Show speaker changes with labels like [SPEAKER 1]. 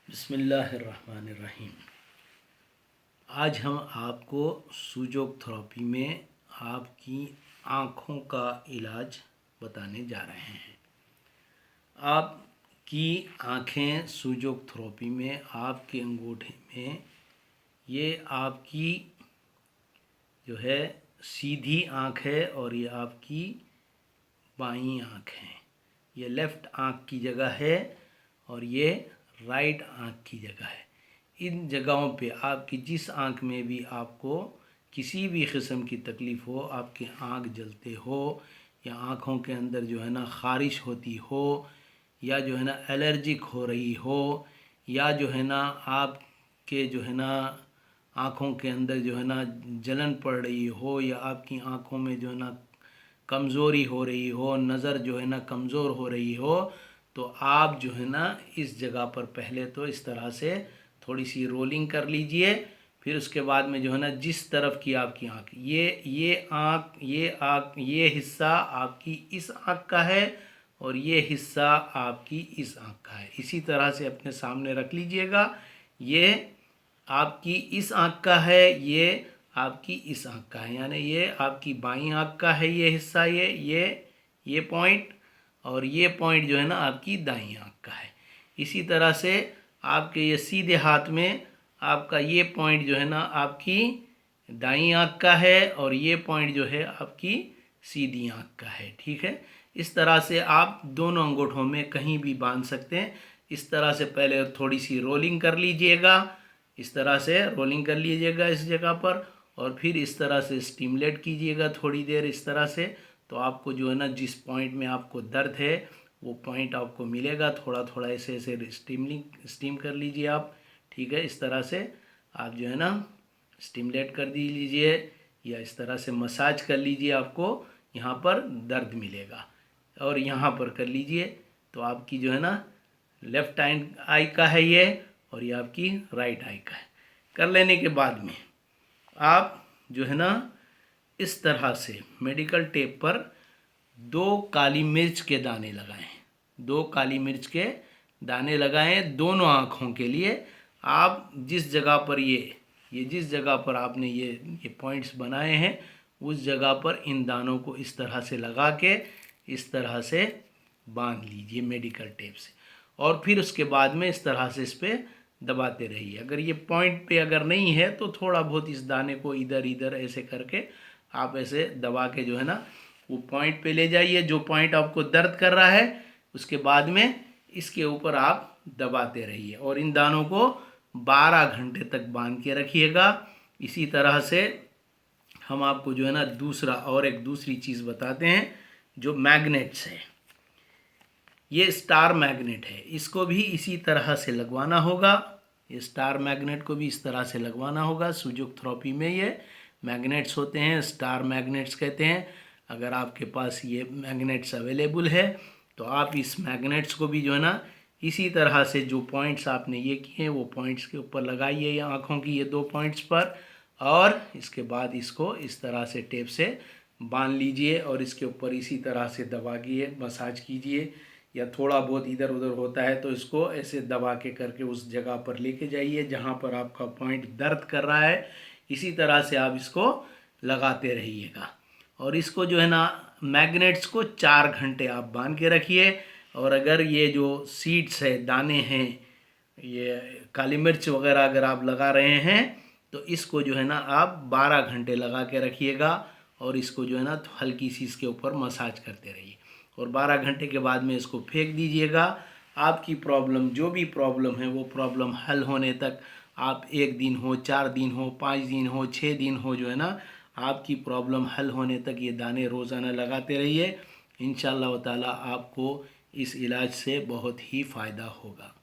[SPEAKER 1] बिस्मिल्लाहिर्रहमानिर्रहीम। आज हम आपको सूजोथेरेपी में आपकी आँखों का इलाज बताने जा रहे हैं। आपकी आँखें सूजोथेरेपी में आपके अंगूठे में ये आपकी जो है सीधी आँख है और ये आपकी बाईं आँख है। ये लेफ़्ट आँख की जगह है और ये राइट आँख की जगह है। इन जगहों पे आपकी जिस आँख में भी आपको किसी भी किस्म की तकलीफ़ हो, आपकी आँख जलते हो या आँखों के अंदर जो है ना ख़ारिश होती हो या जो है ना एलर्जिक हो रही हो या जो है ना आपके जो है ना आँखों के अंदर जो है ना जलन पड़ रही हो या आपकी आँखों में जो है ना कमज़ोरी हो रही हो, नज़र जो है ना कमज़ोर हो रही हो, तो आप जो है ना इस जगह पर पहले तो इस तरह से थोड़ी सी रोलिंग कर लीजिए। फिर उसके बाद में जो है ना जिस तरफ की आपकी आँख, ये हिस्सा आपकी इस आँख का है और ये हिस्सा आपकी इस आँख का है। इसी तरह से अपने सामने रख लीजिएगा। ये आपकी इस आँख का है, ये आपकी इस आँख का है, यानी ये आपकी बाईं आँख का है ये हिस्सा, ये पॉइंट, और ये पॉइंट जो है ना आपकी दाईं आँख का है। इसी तरह से आपके ये सीधे हाथ में आपका ये पॉइंट जो है ना आपकी दाईं आँख का है और ये पॉइंट जो है आपकी सीधी आँख का है। ठीक है, इस तरह से आप दोनों अंगूठों में कहीं भी बांध सकते हैं। इस तरह से पहले थोड़ी सी रोलिंग कर लीजिएगा, इस तरह से रोलिंग कर लीजिएगा इस जगह पर, और फिर इस तरह से स्टिमुलेट कीजिएगा थोड़ी देर इस तरह से। तो आपको जो है ना जिस पॉइंट में आपको दर्द है वो पॉइंट आपको मिलेगा। थोड़ा थोड़ा ऐसे ऐसे स्टीम कर लीजिए आप। ठीक है, इस तरह से आप जो है ना स्टिमुलेट कर लीजिए या इस तरह से मसाज कर लीजिए, आपको यहाँ पर दर्द मिलेगा। और यहाँ पर कर लीजिए तो आपकी जो है ना लेफ़्ट आई का है ये, और ये आपकी राइट आई का है। कर लेने के बाद में आप जो है ना इस तरह से मेडिकल टेप पर 2 काली मिर्च के दाने लगाएं। 2 काली मिर्च के दाने लगाएं दोनों आँखों के लिए। आप जिस जगह पर ये जिस जगह पर आपने ये पॉइंट्स बनाए हैं उस जगह पर इन दानों को इस तरह से लगा के इस तरह से बांध लीजिए मेडिकल टेप से, और फिर उसके बाद में इस तरह से इस पर दबाते रहिए। अगर ये पॉइंट पे अगर नहीं है तो थोड़ा बहुत इस दाने को इधर इधर ऐसे करके आप ऐसे दबा के जो है ना वो पॉइंट पे ले जाइए जो पॉइंट आपको दर्द कर रहा है। उसके बाद में इसके ऊपर आप दबाते रहिए और इन दानों को 12 घंटे तक बांध के रखिएगा। इसी तरह से हम आपको जो है ना दूसरी चीज़ बताते हैं जो मैग्नेट्स है। ये स्टार मैग्नेट है, इसको भी इसी तरह से लगवाना होगा। ये स्टार मैग्नेट को भी इस तरह से लगवाना होगा। सूजोथेरेपी में ये मैग्नेट्स होते हैं, स्टार मैग्नेट्स कहते हैं। अगर आपके पास ये मैग्नेट्स अवेलेबल है तो आप इस मैग्नेट्स को भी जो है ना इसी तरह से जो पॉइंट्स आपने ये किए हैं वो पॉइंट्स के ऊपर लगाइए, ये आँखों की ये 2 पॉइंट्स पर, और इसके बाद इसको इस तरह से टेप से बांध लीजिए और इसके ऊपर इसी तरह से दबाइए, मसाज कीजिए। या थोड़ा बहुत इधर उधर होता है तो इसको ऐसे दबा के करके उस जगह पर लेके जाइए जहाँ पर आपका पॉइंट दर्द कर रहा है। इसी तरह से आप इसको लगाते रहिएगा और इसको जो है ना मैग्नेट्स को 4 घंटे आप बांध के रखिए। और अगर ये जो सीड्स है, दाने हैं, ये काली मिर्च वगैरह अगर आप लगा रहे हैं तो इसको जो है ना आप 12 घंटे लगा के रखिएगा और इसको जो है ना हल्की सी इसके ऊपर मसाज करते रहिए और 12 घंटे के बाद में इसको फेंक दीजिएगा। आपकी प्रॉब्लम जो भी प्रॉब्लम है वो प्रॉब्लम हल होने तक आप 1 दिन हो, 4 दिन हो, 5 दिन हो, 6 दिन हो, जो है ना आपकी प्रॉब्लम हल होने तक ये दाने रोज़ाना लगाते रहिए। इंशाअल्लाह ताला आपको इस इलाज से बहुत ही फ़ायदा होगा।